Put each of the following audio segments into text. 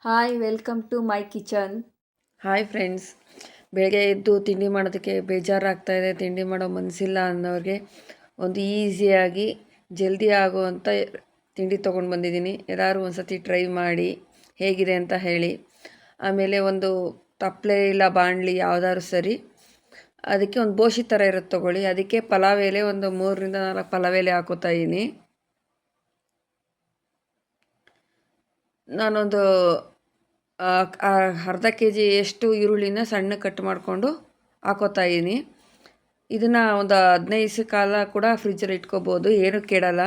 Hi welcome to my kitchen. Hi friends, ಬೆಳಗ್ಗೆ ಎದ್ದು ತಿಂಡಿ ಮಾಡೋದಕ್ಕೆ ಬೇಜಾರಾಗ್ತಾ ಇದೆ, ತಿಂಡಿ ಮಾಡೋ ಮನಸ್ಸಿಲ್ಲ ಅನ್ನೋರಿಗೆ ಒಂದು ಈಸಿಯಾಗಿ ಜಲ್ದಿ ಆಗುವಂಥ ತಿಂಡಿ ತೊಗೊಂಡು ಬಂದಿದ್ದೀನಿ. ಎಲ್ಲರೂ ಒಂದು ಸತಿ ಟ್ರೈ ಮಾಡಿ ಹೇಗಿದೆ ಅಂತ ಹೇಳಿ. ಆಮೇಲೆ ಒಂದು ತಪ್ಪಲೆ ಇಲ್ಲ ಬಾಣಲಿ ಯಾವುದಾದ್ರು ಸರಿ, ಅದಕ್ಕೆ ಒಂದು ಬೋಶಿ ಥರ ಇರುತ್ತೆ ತೊಗೊಳ್ಳಿ. ಅದಕ್ಕೆ ಪಲಾವ್ ಎಲೆ ಒಂದು 3ರಿಂದ 4 ಪಲಾವ್ ಎಲೆ ಹಾಕೋತಾ ಇದ್ದೀನಿ. ನಾನೊಂದು ಅರ್ಧ ಕೆ ಜಿಯಷ್ಟು ಈರುಳ್ಳಿನ ಸಣ್ಣ ಕಟ್ ಮಾಡಿಕೊಂಡು ಹಾಕೋತಾ ಇದ್ದೀನಿ. ಇದನ್ನು ಒಂದು 15 ದಿವಸ ಕಾಲ ಕೂಡ ಫ್ರಿಜ್ಜಲ್ಲಿ ಇಟ್ಕೋಬೋದು, ಏನೂ ಕೆಡಲ್ಲ,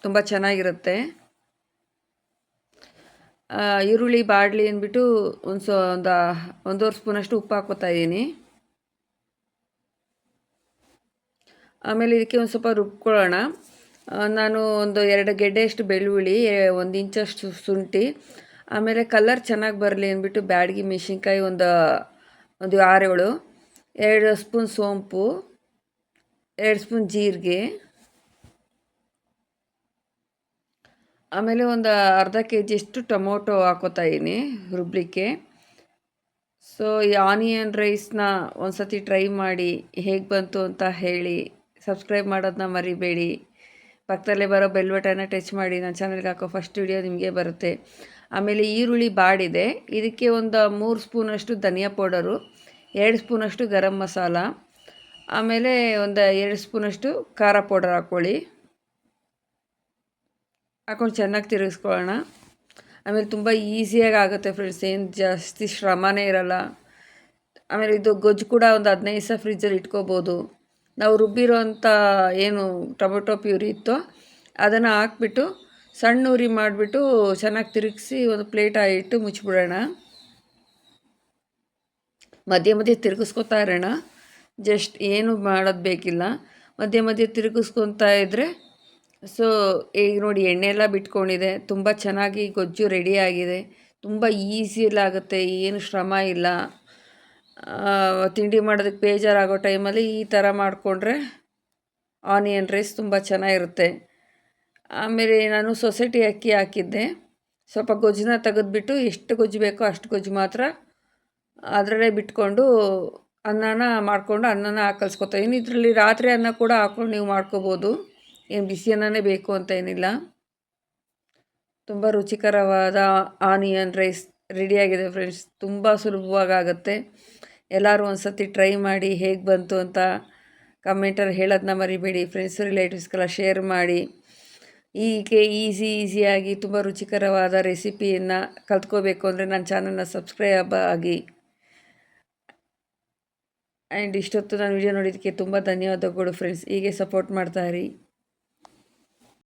ತುಂಬ ಚೆನ್ನಾಗಿರುತ್ತೆ. ಈರುಳ್ಳಿ ಬಾಡಲಿ ಅಂದ್ಬಿಟ್ಟು ಒಂದು 1.5 ಸ್ಪೂನಷ್ಟು ಉಪ್ಪು ಹಾಕೋತಾ ಇದ್ದೀನಿ. ಆಮೇಲೆ ಇದಕ್ಕೆ ಒಂದು ಸ್ವಲ್ಪ ರುಬ್ಕೊಳ್ಳೋಣ. ನಾನು ಒಂದು 2 ಗೆಡ್ಡೆಯಷ್ಟು ಬೆಳ್ಳುಳ್ಳಿ, 1 ಇಂಚಷ್ಟು ಶುಂಠಿ, ಆಮೇಲೆ ಕಲರ್ ಚೆನ್ನಾಗಿ ಬರಲಿ ಅಂದ್ಬಿಟ್ಟು ಬ್ಯಾಡಗಿ ಮೆಣಸಿನ್ಕಾಯಿ ಒಂದು 6-7, 2 ಸ್ಪೂನ್ ಸೋಂಪು, 2 ಸ್ಪೂನ್ ಜೀರಿಗೆ, ಆಮೇಲೆ ಒಂದು ಅರ್ಧ ಕೆ ಜಿಯಷ್ಟು ಟೊಮೊಟೊ ಹಾಕೋತಾ ಇದ್ದೀನಿ ರುಬ್ಲಿಕ್ಕೆ. ಸೊ ಈ ಆನಿಯನ್ ರೈಸ್ನ ಒಂದು ಸತಿ ಟ್ರೈ ಮಾಡಿ ಹೇಗೆ ಬಂತು ಅಂತ ಹೇಳಿ. ಸಬ್ಸ್ಕ್ರೈಬ್ ಮಾಡೋದನ್ನ ಮರಿಬೇಡಿ. ಪಕ್ಕದಲ್ಲೇ ಬರೋ ಬೆಲ್ ಬಟನ್ನ ಟಚ್ ಮಾಡಿ, ನನ್ನ ಚಾನಲ್ಗೆ ಹಾಕೋ ಫಸ್ಟ್ ವಿಡಿಯೋ ನಿಮಗೆ ಬರುತ್ತೆ. ಆಮೇಲೆ ಈರುಳ್ಳಿ ಬಾಡಿದೆ, ಇದಕ್ಕೆ ಒಂದು 3 ಸ್ಪೂನಷ್ಟು ಧನಿಯಾ ಪೌಡರು, 2 ಸ್ಪೂನಷ್ಟು ಗರಂ ಮಸಾಲ, ಆಮೇಲೆ ಒಂದು 2 ಸ್ಪೂನಷ್ಟು ಖಾರ ಪೌಡರ್ ಹಾಕ್ಕೊಳ್ಳಿ. ಹಾಕ್ಕೊಂಡು ಚೆನ್ನಾಗಿ ತಿರುಗಿಸ್ಕೊಳ್ಳೋಣ. ಆಮೇಲೆ ತುಂಬ ಈಸಿಯಾಗಿ ಆಗುತ್ತೆ ಫ್ರೆಂಡ್ಸ್, ಏನು ಜಾಸ್ತಿ ಶ್ರಮನೇ ಇರಲ್ಲ. ಆಮೇಲೆ ಇದು ಗೊಜ್ಜು ಕೂಡ ಒಂದು 15 ದಿವಸ ಫ್ರಿಜ್ಜಲ್ಲಿ ಇಟ್ಕೋಬೋದು. ನಾವು ರುಬ್ಬಿರೋಂಥ ಏನು ಟೊಮೊಟೊ ಪ್ಯೂರಿ ಇತ್ತೋ ಅದನ್ನು ಹಾಕ್ಬಿಟ್ಟು ಸಣ್ಣ ಉರಿ ಮಾಡಿಬಿಟ್ಟು ಚೆನ್ನಾಗಿ ತಿರುಗಿಸಿ ಒಂದು ಪ್ಲೇಟ್ ಇಟ್ಟು ಮುಚ್ಚಿಬಿಡೋಣ. ಮಧ್ಯೆ ಮಧ್ಯೆ ತಿರುಗಿಸ್ಕೊತಾ ಇರೋಣ, ಜಸ್ಟ್ ಏನು ಮಾಡೋದು ಬೇಕಿಲ್ಲ, ಮಧ್ಯೆ ಮಧ್ಯೆ ತಿರುಗಿಸ್ಕೊತಾ ಇದ್ದರೆ. ಸೊ ಈಗ ನೋಡಿ ಎಣ್ಣೆ ಎಲ್ಲ ಬಿಟ್ಕೊಂಡಿದೆ, ತುಂಬ ಚೆನ್ನಾಗಿ ಗೊಜ್ಜು ರೆಡಿಯಾಗಿದೆ. ತುಂಬ ಈಸಿಯಲ್ಲಾಗುತ್ತೆ, ಏನು ಶ್ರಮ ಇಲ್ಲ. ತಿಂಡಿ ಮಾಡೋದಕ್ಕೆ ಬೇಜಾರಾಗೋ ಟೈಮಲ್ಲಿ ಈ ಥರ ಮಾಡಿಕೊಂಡ್ರೆ ಆನಿಯನ್ ರೈಸ್ ತುಂಬ ಚೆನ್ನಾಗಿರುತ್ತೆ. ಆಮೇಲೆ ನಾನು ಸೊಸೈಟಿ ಅಕ್ಕಿ ಹಾಕಿದ್ದೆ. ಸ್ವಲ್ಪ ಗೊಜ್ಜನ್ನ ತೆಗೆದ್ಬಿಟ್ಟು ಎಷ್ಟು ಗೊಜ್ಜು ಬೇಕೋ ಅಷ್ಟು ಗೊಜ್ಜು ಮಾತ್ರ ಅದರಲ್ಲೇ ಬಿಟ್ಕೊಂಡು ಅನ್ನನ ಮಾಡಿಕೊಂಡು ಅನ್ನನ ಕಲಿಸ್ಕೊತಾಯಿದ್ದೀನಿ. ಇದರಲ್ಲಿ ರಾತ್ರಿ ಅನ್ನ ಕೂಡ ಹಾಕ್ಕೊಂಡು ನೀವು ಮಾಡ್ಕೋಬೋದು, ಏನು ಬಿಸಿ ಅನ್ನನೇ ಬೇಕು ಅಂತ ಏನಿಲ್ಲ. ತುಂಬ ರುಚಿಕರವಾದ ಆನಿಯನ್ ರೈಸ್ ರೆಡಿಯಾಗಿದೆ ಫ್ರೆಂಡ್ಸ್, ತುಂಬ ಸುಲಭವಾಗುತ್ತೆ. ಎಲ್ಲರೂ ಒಂದು ಸತಿ ಟ್ರೈ ಮಾಡಿ ಹೇಗೆ ಬಂತು ಅಂತ ಕಮೆಂಟಲ್ಲಿ ಹೇಳೋದನ್ನ ಮರಿಬೇಡಿ. ಫ್ರೆಂಡ್ಸ್ ರಿಲೇಟಿವ್ಸ್ಗೆಲ್ಲ ಶೇರ್ ಮಾಡಿ. ಹೀಗೆ ಈಸಿಯಾಗಿ ತುಂಬ ರುಚಿಕರವಾದ ರೆಸಿಪಿಯನ್ನು ಕಲ್ತ್ಕೋಬೇಕು ಅಂದರೆ ನನ್ನ ಚಾನಲ್ನ ಸಬ್ಸ್ಕ್ರೈಬ್ ಆಗಿ. ಆ್ಯಂಡ್ ಇಷ್ಟೊತ್ತು ನಾನು ವಿಡಿಯೋ ನೋಡಿದ್ದಕ್ಕೆ ತುಂಬ ಧನ್ಯವಾದಗಳು ಫ್ರೆಂಡ್ಸ್. ಹೀಗೆ ಸಪೋರ್ಟ್ ಮಾಡ್ತಾಯಿರಿ.